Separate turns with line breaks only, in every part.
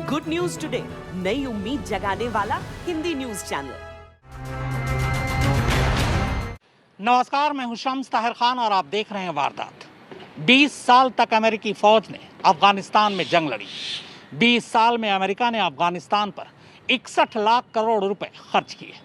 Good news today, नई उम्मीद जगाने वाला हिंदी न्यूज चैनल।
नमस्कार, मैं हूं शम्स ताहिर खान और आप देख रहे हैं वारदात। 20 साल तक अमेरिकी फौज ने अफगानिस्तान में जंग लड़ी। 20 साल में अमेरिका ने अफगानिस्तान पर 61 लाख करोड़ रुपए खर्च किए।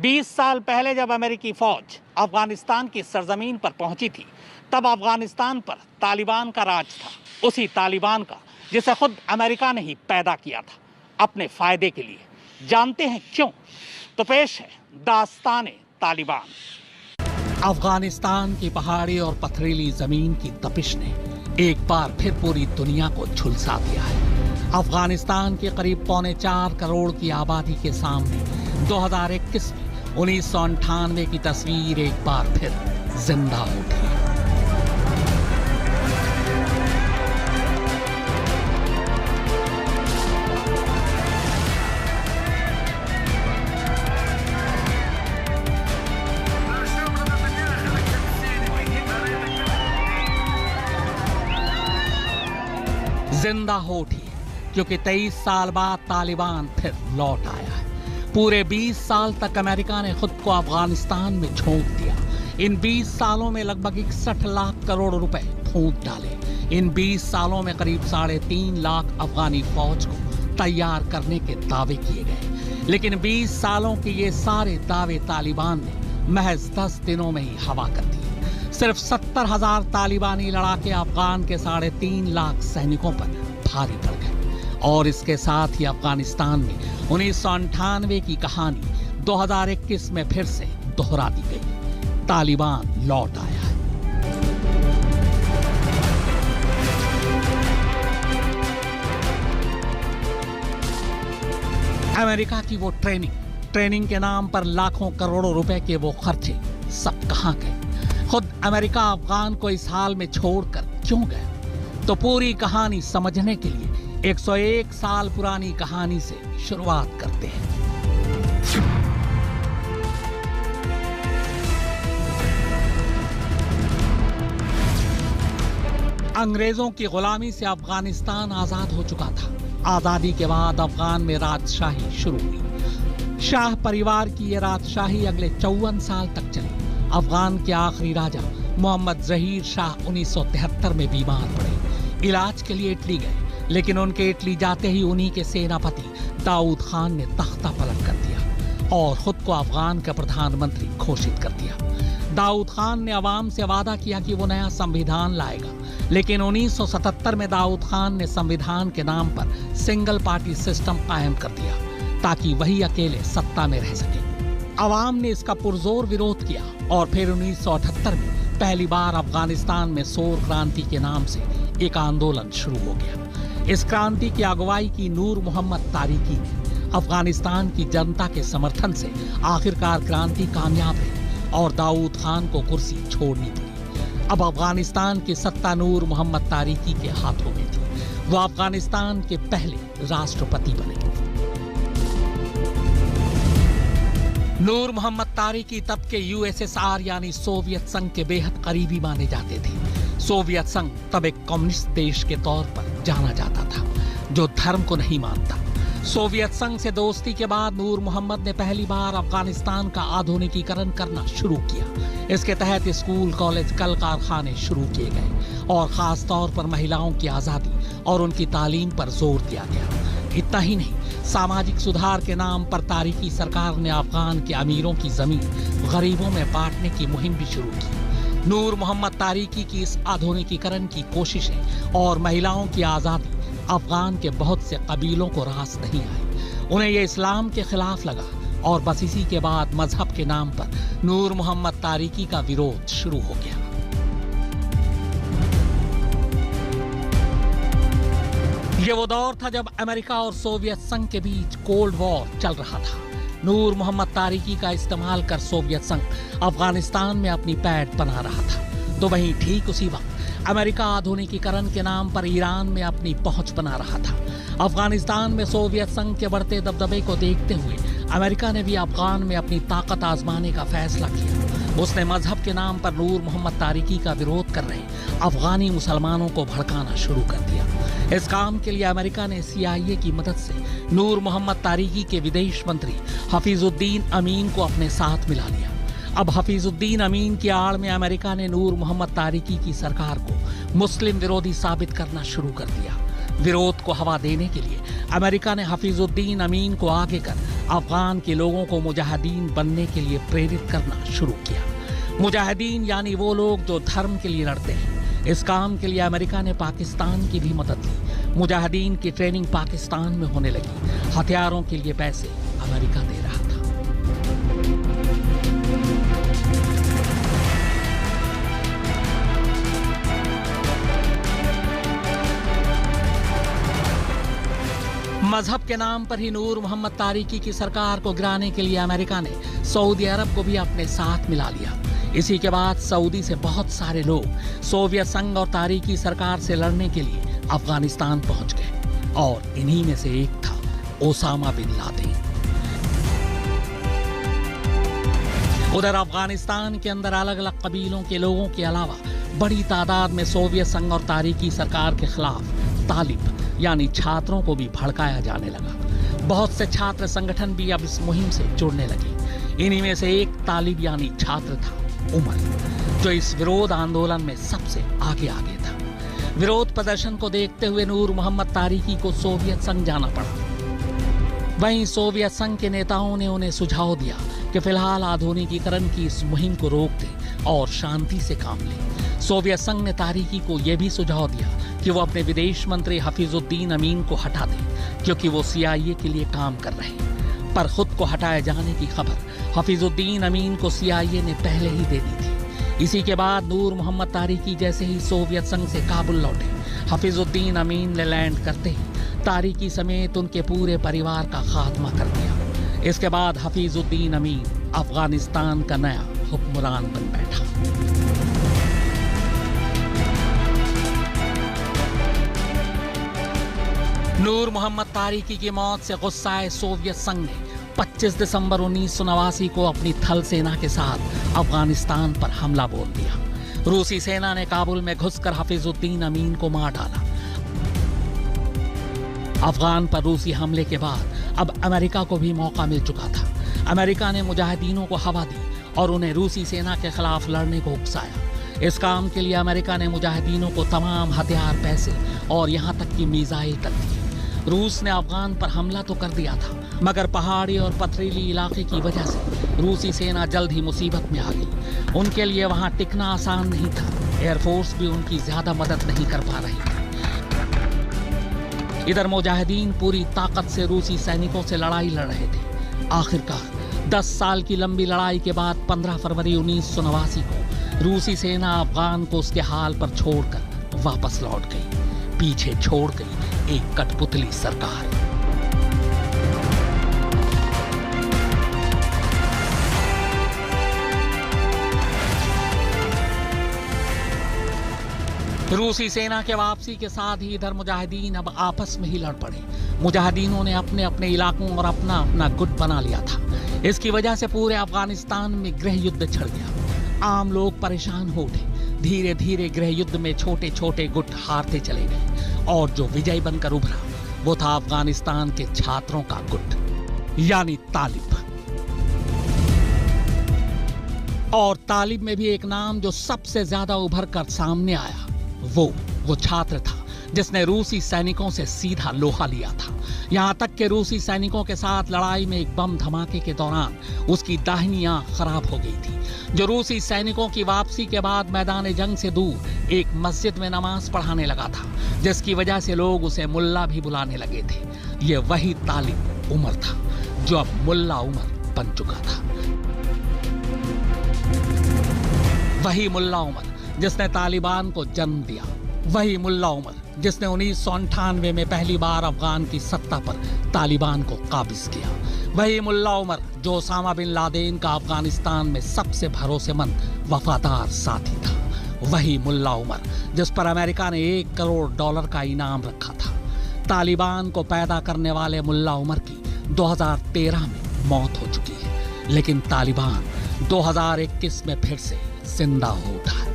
20 साल पहले जब अमेरिकी फौज अफगानिस्तान की सरजमीन पर पहुंची थी, तब अफगानिस्तान पर तालिबान का राज था। उसी तालिबान का जिसे खुद अमेरिका ने ही पैदा किया था अपने फायदे के लिए। जानते हैं क्यों? तो पेश है दास्ताने तालिबान। अफगानिस्तान की पहाड़ी और पथरीली जमीन की तपिश ने एक बार फिर पूरी दुनिया को झुलसा दिया है। अफगानिस्तान के करीब 4.25 करोड़ की आबादी के सामने 2021 में 1998 की तस्वीर एक बार फिर जिंदा उठी है। जिंदा हो उठी क्योंकि 23 साल बाद तालिबान फिर लौट आया है। पूरे 20 साल तक अमेरिका ने खुद को अफगानिस्तान में झोंक दिया। इन 20 सालों में लगभग 61 लाख करोड़ रुपए फूंक डाले। इन 20 सालों में करीब 3.5 लाख अफगानी फौज को तैयार करने के दावे किए गए, लेकिन 20 सालों के ये सारे दावे तालिबान ने महज 10 दिनों में ही हवा कर दिए। सिर्फ 70,000 तालिबानी लड़ाके अफगान के 3.5 लाख सैनिकों पर भारी पड़ गए। और इसके साथ ही अफगानिस्तान में 1998 की कहानी 2021 में फिर से दोहरा दी गई। तालिबान लौट आया है। अमेरिका की वो ट्रेनिंग के नाम पर लाखों करोड़ों रुपए के वो खर्चे सब कहां गए? खुद अमेरिका अफगान को इस हाल में छोड़कर क्यों गया? तो पूरी कहानी समझने के लिए 101 साल पुरानी कहानी से शुरुआत करते हैं। अंग्रेजों की गुलामी से अफगानिस्तान आजाद हो चुका था। आजादी के बाद अफगान में राजशाही शुरू हुई। शाह परिवार की यह राजशाही अगले 54 साल तक चली। अफगान के आखिरी राजा मोहम्मद जहीर शाह 1973 में बीमार पड़े। इलाज के लिए इटली गए, लेकिन उनके इटली जाते ही उन्हीं के सेनापति दाऊद खान ने तख्ता पलट कर दिया और खुद को अफगान का प्रधानमंत्री घोषित कर दिया। दाऊद खान ने अवाम से वादा किया कि वो नया संविधान लाएगा, लेकिन 1977 में दाऊद खान ने संविधान के नाम पर सिंगल पार्टी सिस्टम कायम कर दिया ताकि वही अकेले सत्ता में रह सके। अवाम ने इसका पुरजोर विरोध किया और फिर 1978 में पहली बार अफगानिस्तान में सौर क्रांति के नाम से एक आंदोलन शुरू हो गया। इस क्रांति की अगुवाई की नूर मोहम्मद तारिकी ने। अफगानिस्तान की जनता के समर्थन से आखिरकार क्रांति कामयाब रही और दाऊद खान को कुर्सी छोड़नी पड़ी। अब अफगानिस्तान की सत्ता नूर मोहम्मद तारिकी के हाथों में थी। वो अफगानिस्तान के पहले राष्ट्रपति बने। नूर मोहम्मद तारिकी तब के यूएसएसआर यानी सोवियत संघ के बेहद करीबी माने जाते थे। सोवियत संघ तब एक कम्युनिस्ट देश के तौर पर जाना जाता था जो धर्म को नहीं मानता। सोवियत संघ से दोस्ती के बाद नूर मोहम्मद ने पहली बार अफगानिस्तान का आधुनिकीकरण करना शुरू किया। इसके तहत स्कूल, कॉलेज, कल कारखाने शुरू किए गए और खास तौर पर महिलाओं की आजादी और उनकी तालीम पर जोर दिया गया। इतना ही नहीं, सामाजिक सुधार के नाम पर तारिकी सरकार ने अफगान के अमीरों की जमीन गरीबों में बांटने की मुहिम भी शुरू की। नूर मोहम्मद तारिकी की इस आधुनिकीकरण की कोशिशें और महिलाओं की आजादी अफगान के बहुत से कबीलों को रास नहीं आई। उन्हें यह इस्लाम के खिलाफ लगा और बस इसी के बाद मजहब के नाम पर नूर मोहम्मद तारिकी का विरोध शुरू हो गया। ये वो दौर था जब अमेरिका और सोवियत संघ के बीच कोल्ड वॉर चल रहा था। नूर मोहम्मद तारिकी का इस्तेमाल कर सोवियत संघ अफगानिस्तान में अपनी पैठ बना रहा था, तो वहीं ठीक उसी वक्त अमेरिका आधुनिकीकरण के नाम पर ईरान में अपनी पहुंच बना रहा था। अफगानिस्तान में सोवियत संघ के बढ़ते दबदबे को देखते हुए अमेरिका ने भी अफगान में अपनी ताकत आजमाने का फैसला किया। उसने मजहब के नाम पर नूर मोहम्मद तारिकी का विरोध कर रहे अफगानी मुसलमानों को भड़काना शुरू कर दिया। इस काम के लिए अमेरिका ने CIA की मदद से नूर मोहम्मद तारिकी के विदेश मंत्री हफीजुद्दीन अमीन को अपने साथ मिला लिया। अब हफीजुद्दीन अमीन की आड़ में अमेरिका ने नूर मोहम्मद तारिकी की सरकार को मुस्लिम विरोधी साबित करना शुरू कर दिया। विरोध को हवा देने के लिए अमेरिका ने हफीजुद्दीन अमीन को आगे कर अफगान के लोगों को मुजाहिदीन बनने के लिए प्रेरित करना शुरू किया। मुजाहिदीन यानी वो लोग जो धर्म के लिए लड़ते हैं। इस काम के लिए अमेरिका ने पाकिस्तान की भी मदद ली। मुजाहिदीन की ट्रेनिंग पाकिस्तान में होने लगी। हथियारों के लिए पैसे अमेरिका दे रहा था। मजहब के नाम पर ही नूर मोहम्मद तारिकी की सरकार को गिराने के लिए अमेरिका ने सऊदी अरब को भी अपने साथ मिला लिया। इसी के बाद सऊदी से बहुत सारे लोग सोवियत संघ और तारिकी सरकार से लड़ने के लिए अफगानिस्तान पहुंच गए और इन्हीं में से एक था ओसामा बिन लादेन। उधर अफगानिस्तान के अंदर अलग अलग कबीलों के लोगों के अलावा बड़ी तादाद में सोवियत संघ और तारिकी सरकार के खिलाफ तालिब यानी छात्रों को भी भड़काया जाने लगा। बहुत से छात्र संगठन भी अब इस मुहिम से जुड़ने लगे। इन्हीं में से एक तालिब यानी छात्र था उमर, जो इस विरोध आंदोलन में सबसे आगे था। विरोध प्रदर्शन को देखते हुए नूर मोहम्मद तारिकी को सोवियत संघ जाना पड़ा। वहीं सोवियत संघ के नेताओं ने उन्हें सुझाव दिया कि फिलहाल आधुनिकीकरण की इस मुहिम को रोक दें और शांति से काम लें। सोवियत संघ ने तारिकी को यह भी सुझाव दिया कि वो अपने विदेश मंत्री हफीजुद्दीन अमीन को हटा दें, क्योंकि वो CIA के लिए काम कर रहे हैं। पर खुद को हटाए जाने की खबर हफीजुद्दीन अमीन को CIA ने पहले ही दे दी थी। इसी के बाद नूर मोहम्मद तारिकी जैसे ही सोवियत संघ से काबुल लौटे, हफीजुद्दीन अमीन ने लैंड करते ही तारिकी समेत उनके पूरे परिवार का खात्मा कर दिया। इसके बाद हफीजुद्दीन अमीन अफगानिस्तान का नया हुक्मरान बन बैठा। नूर मोहम्मद तारिकी की मौत से गुस्साए सोवियत संघ ने 25 दिसंबर 1989 को अपनी थल सेना के साथ अफगानिस्तान पर हमला बोल दिया। रूसी सेना ने काबुल में घुसकर हफीजुद्दीन अमीन को मार डाला। अफगान पर रूसी हमले के बाद अब अमेरिका को भी मौका मिल चुका था। अमेरिका ने मुजाहिदीनों को हवा दी और उन्हें रूसी सेना के खिलाफ लड़ने को उकसाया। इस काम के लिए अमेरिका ने मुजाहिदीनों को तमाम हथियार, पैसे और यहाँ तक कि मिसाइल तक दिए। रूस ने अफगान पर हमला तो कर दिया था, मगर पहाड़ी और पथरीली इलाके की वजह से रूसी सेना जल्द ही मुसीबत में आ गई। उनके लिए वहां टिकना आसान नहीं था। एयरफोर्स भी उनकी ज्यादा मदद नहीं कर पा रही थी। इधर मुजाहिदीन पूरी ताकत से रूसी सैनिकों से लड़ाई लड़ रहे थे। आखिरकार 10 साल की लंबी लड़ाई के बाद 15 फरवरी 1989 को रूसी सेना अफगान को उसके हाल पर छोड़कर वापस लौट गई। पीछे छोड़ गई एक कठपुतली सरकार। रूसी सेना के वापसी के साथ ही इधर मुजाहिदीन अब आपस में ही लड़ पड़े। मुजाहिदीनों ने अपने अपने इलाकों और अपना अपना गुट बना लिया था। इसकी वजह से पूरे अफगानिस्तान में गृह युद्ध छिड़ गया। आम लोग परेशान हो उठे। धीरे धीरे गृह युद्ध में छोटे छोटे गुट हारते चले गए और जो विजयी बनकर उभरा वो था अफगानिस्तान के छात्रों का गुट, यानी तालिब। और तालिब में भी एक नाम जो सबसे ज्यादा उभर कर सामने आया, वो छात्र था जिसने रूसी सैनिकों से सीधा लोहा लिया था। यहां तक कि रूसी सैनिकों के साथ लड़ाई में एक बम धमाके के दौरान उसकी दाहिनी आंख खराब हो गई थी। जो रूसी सैनिकों की वापसी के बाद मैदान जंग से दूर एक मस्जिद में नमाज पढ़ाने लगा था, जिसकी वजह से लोग उसे मुल्ला भी बुलाने लगे थे। ये वही तालिब उमर था जो अब मुल्ला उमर बन चुका था। वही मुल्ला उमर जिसने तालिबान को जन्म दिया। वही मुल्ला उमर जिसने 1998 में पहली बार अफगान की सत्ता पर तालिबान को काबिज किया। वही मुल्ला उमर जो ओसामा बिन लादेन का अफगानिस्तान में सबसे भरोसेमंद वफादार साथी था। वही मुल्ला उमर जिस पर अमेरिका ने $1 करोड़ का इनाम रखा था। तालिबान को पैदा करने वाले मुल्ला उमर की 2013 में मौत हो चुकी है, लेकिन तालिबान 2021 में फिर से जिंदा हो उठा है।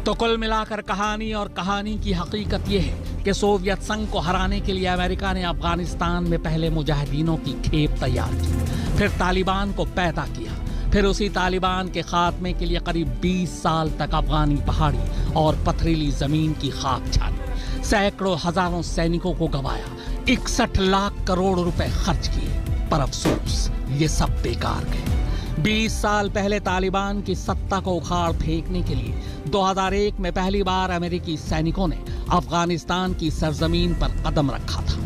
तो कुल मिलाकर कहानी और कहानी की हकीकत यह है कि सोवियत संघ को हराने के लिए अमेरिका ने अफगानिस्तान में पहले मुजाहिदीनों की खेप तैयार की, फिर तालिबान को पैदा किया, फिर उसी तालिबान के खात्मे के लिए करीब 20 साल तक अफगानी पहाड़ी और पथरीली जमीन की खाक छानी, सैकड़ों हजारों सैनिकों को गंवाया, 61 लाख करोड़ रुपए खर्च किए, पर अफसोस ये सब बेकार गए। 20 साल पहले तालिबान की सत्ता को उखाड़ फेंकने के लिए 2001 में पहली बार अमेरिकी सैनिकों ने अफगानिस्तान की सरजमीन पर कदम रखा था।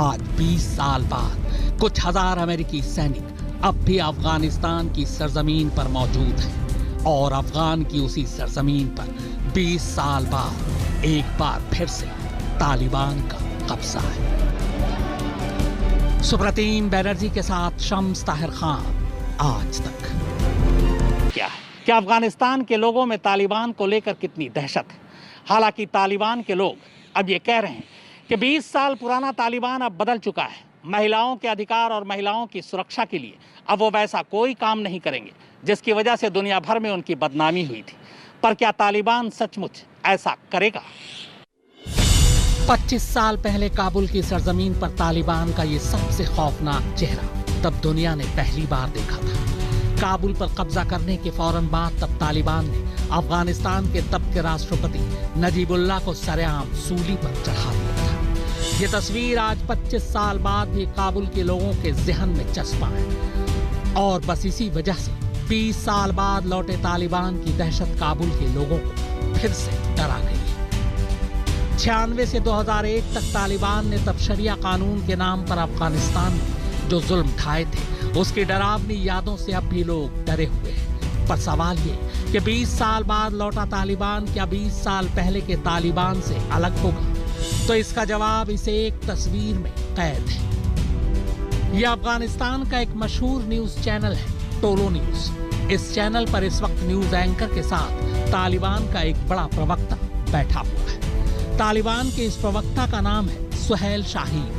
आज 20 साल बाद कुछ हजार अमेरिकी सैनिक अब भी अफगानिस्तान की सरजमीन पर मौजूद हैं और अफगान की उसी सरजमीन पर 20 साल बाद एक बार फिर से तालिबान का कब्जा है। सुब्रतीन बैनर्जी के साथ शम्स ताहिर खान, आज तक। क्या है कि अफगानिस्तान के लोगों में तालिबान को लेकर कितनी दहशत है। हालांकि तालिबान के लोग अब ये कह रहे हैं कि 20 साल पुराना तालिबान अब बदल चुका है। महिलाओं के अधिकार और महिलाओं की सुरक्षा के लिए अब वो वैसा कोई काम नहीं करेंगे जिसकी वजह से दुनिया भर में उनकी बदनामी हुई थी। पर क्या तालिबान सचमुच ऐसा करेगा? 25 साल पहले काबुल की सरजमीन पर तालिबान का ये सबसे खौफनाक चेहरा तब दुनिया ने पहली बार देखा था। काबुल पर कब्जा करने के फौरन बाद तब तालिबान ने अफगानिस्तान के तब के राष्ट्रपति नजीबुल्लाह को सरेआम सूली पर चढ़ा दिया था। ये तस्वीर आज 25 साल बाद भी काबुल के लोगों के जहन में चस्पा है और बस इसी वजह से 20 साल बाद लौटे तालिबान की दहशत काबुल के लोगों को फिर से डरा गई है। 96 से 2001 तक तालिबान ने तब शरिया कानून के नाम पर अफगानिस्तान में जो जुल्म ढाए थे उसकी डरावनी यादों से अब भी लोग डरे हुए हैं। पर सवाल ये कि 20 साल बाद लौटा तालिबान क्या 20 साल पहले के तालिबान से अलग होगा? तो इसका जवाब इस एक तस्वीर में कैद है। यह अफगानिस्तान का एक मशहूर न्यूज चैनल है, टोलो न्यूज। इस चैनल पर इस वक्त न्यूज एंकर के साथ तालिबान का एक बड़ा प्रवक्ता बैठा हुआ है। तालिबान के इस प्रवक्ता का नाम है सुहेल शाहीन।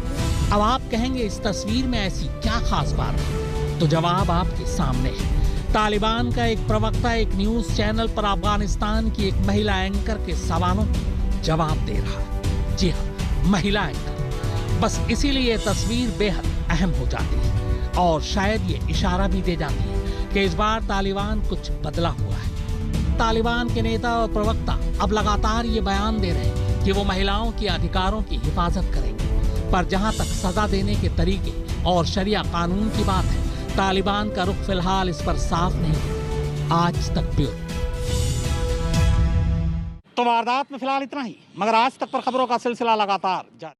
अब आप कहेंगे इस तस्वीर में ऐसी क्या खास बात है? तो जवाब आपके सामने है। तालिबान का एक प्रवक्ता एक न्यूज चैनल पर अफगानिस्तान की एक महिला एंकर के सवालों को जवाब दे रहा है। जी हाँ, महिला एंकर। बस इसीलिए तस्वीर बेहद अहम हो जाती है और शायद ये इशारा भी दे जाती है कि इस बार तालिबान कुछ बदला हुआ है। तालिबान के नेता और प्रवक्ता अब लगातार ये बयान दे रहे हैं कि वो महिलाओं के अधिकारों की हिफाजत करेंगे, पर जहां तक सजा देने के तरीके और शरिया कानून की बात है, तालिबान का रुख फिलहाल इस पर साफ नहीं है। आज तक ब्यूरो। तो वारदात में फिलहाल इतना ही, मगर आज तक पर खबरों का सिलसिला लगातार जारी।